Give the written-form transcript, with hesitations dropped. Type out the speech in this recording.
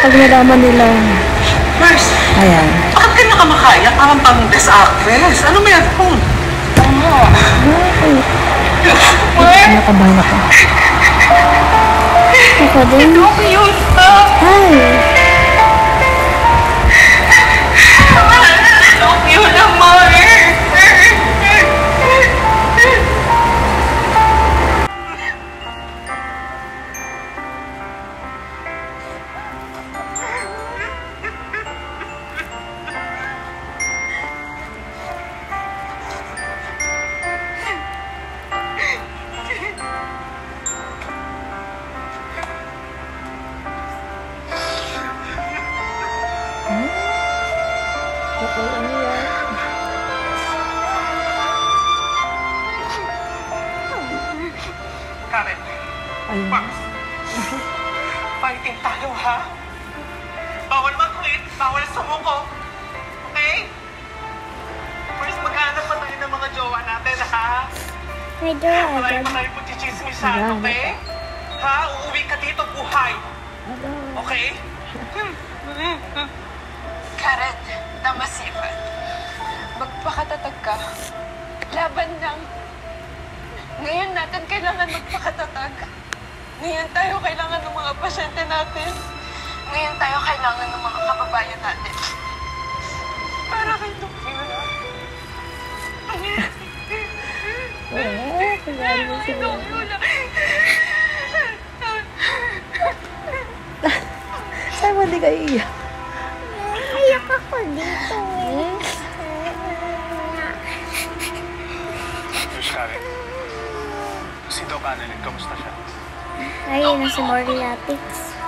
pag nalaman nila. Nurse, Ayan. bakit ka nakamakaya? Parang pang best actress. Ano meron? Nakabahan ako. Ako din. Ay. Yun naman. Karen, Max, fighting tayo, ha? Bawal mag-quit, bawal sumuko. Okay? First, maghanap pa tayo ng mga jowa natin, ha? May jowa. Marami pa tayo pagchichismisan, okay? Ha? Uuwi ka dito buhay. Okay? Karen, Damasipan, magpakatatag ka. Laban lang. Ngayon natin kailangan magpakatatag. Ngayon tayo kailangan ng mga pasyente natin. Ngayon tayo kailangan ng mga kababayan natin. Para kay Doktora. Saan mo di kayo iiyak? Iyak ako dito. Karen, si Doc Annalyn, kamusta siya? Ay, nasa Moriatics.